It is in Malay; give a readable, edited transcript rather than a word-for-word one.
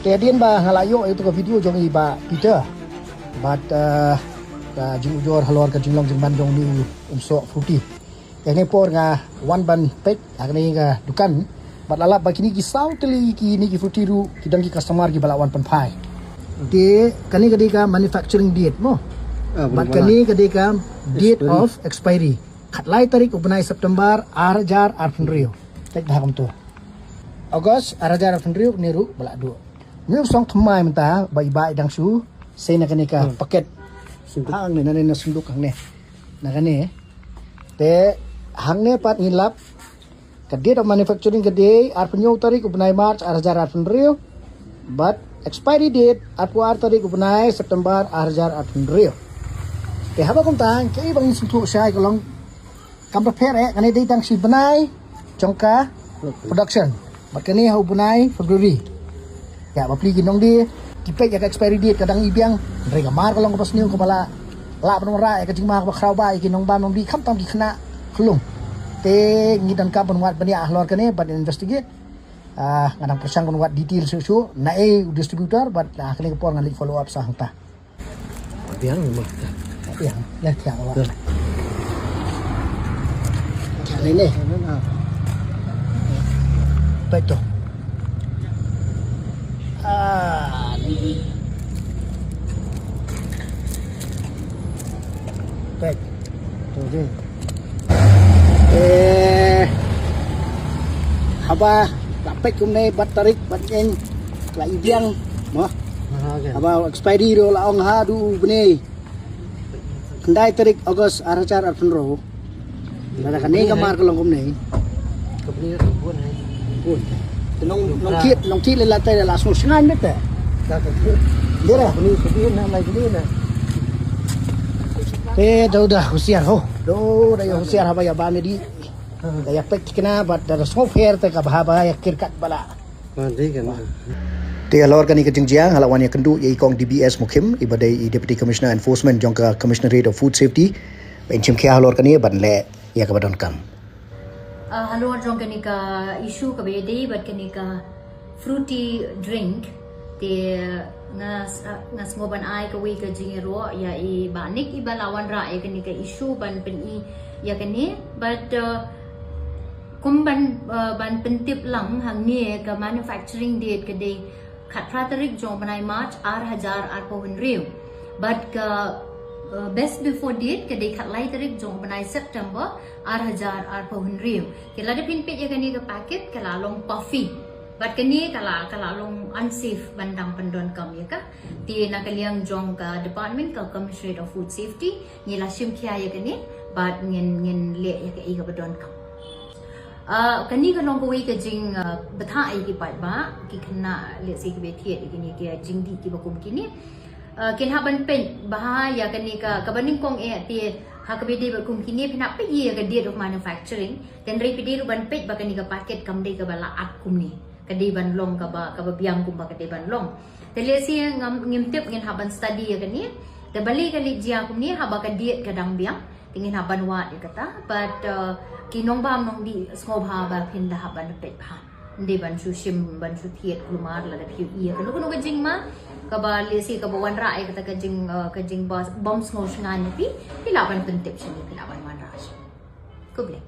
Tedian ba ngalayo itu ke video jong iba Peter. But jing ujor halor ke jinglong jing bandong ni umsoh fruity. Yang ni por nga one ban pek agni ga dukan. But lalap ba kini ki saw teli ki ni ki fruity ru kidang ki customer ki balawan pan pai. Di kani kadika manufacturing date mo. But kani kadika date of expiry. Khatlai tarik ubnai September 2018. Tek baham tu. August 2018 ni ru balak du. Ni song thmai menta bai bai dang su sei na kanika paket hang ni na sunduk hang ne na kani te hang ne pat ngilap ka date of manufacturing ka day ar penyo tarik ubnai March 2018 but expiry date at war tarik ubnai September 2018 te haba kom tang ke bang suntuk sai ko long kam prepare kani day tang si benai jongka production but kani hau benai February ya bapli ginong di kipek ya expiry date kadang ibiang mereka mar kalau pas niu kepala la penora ya kecing mak bakrau bai ginong ban mong di kham tam di khna khulung te ngidan ka penwat bani ahlor kane but investigate ngadang persang penwat detail su na distributor but kene kepor ngali follow up sah ta biang mah biang lah tiang wa ini betul baik tu haba lapek kumne bat tarik bat eng la ibiang mah haba expiry ro la ong ha du bne kendai tarik August 2018 la kane kamar kolong kumne kapni pun nong kit le latai la so singan bete dera ni sedih na mai ni na dah Husiar ho do da Husiar haba ya ba di da ya pek kena bat da so fair te ka bahaba ya kirkat bala mandi kan te alor kan ikeng jiang halawan ya kendu ye kong DBS mukim ibadai deputy commissioner enforcement jongka commissionerate of food safety benchim kya halor kan ye ban le ya ka badon kam halor jong kanika issue ka bede bat kanika fruity drink te ngas ngoban ai ka wi ka jingero ya I banik ibalawan ra ya kanika issue ban pen I ya kani but kumban ban pentip lang hang ni ka manufacturing date ka de khatra tarik jong banai March 2018 but ka best before date ka de khatlai tarik jong banai September 2018 kila de pin pe ya kani ka packet kala long puffy but kani kala long unsafe bandang pandon kam ya ka ti nakaliang jong ka department ka commissionerate of food safety ni la sim khya ya kani but ngin le ya ka I ka badon kam kani ka long ko wi ka jing batha ai ki pat ba ki khna le se ki be thied ki ni ki jing di ki bakum ki ni kin haban pen bah ya kani ka kabaning kong ti ha ka be de bakum ki ni phna pe ye ka date of manufacturing then re pe de ban pe ba kani ka packet kam de ka bala at kum ni kadi ban long ka ba biang kum ba kadi ban long tele si ngim tip ngin haban study ya kani te bali kali jia kum ni haba ka diet kadang biang tingin haban wa ya kata but kinong bam nong di smob ha ba pin da haban pe ha ndi ban su shim ban su thiet kulumar la da phiu ia ka lu ka jing ma ka ba le si ka ba wan ra ai kata ka jing bom snow shngan ni pi pilaban pentip shini pilaban wan ra shi kuble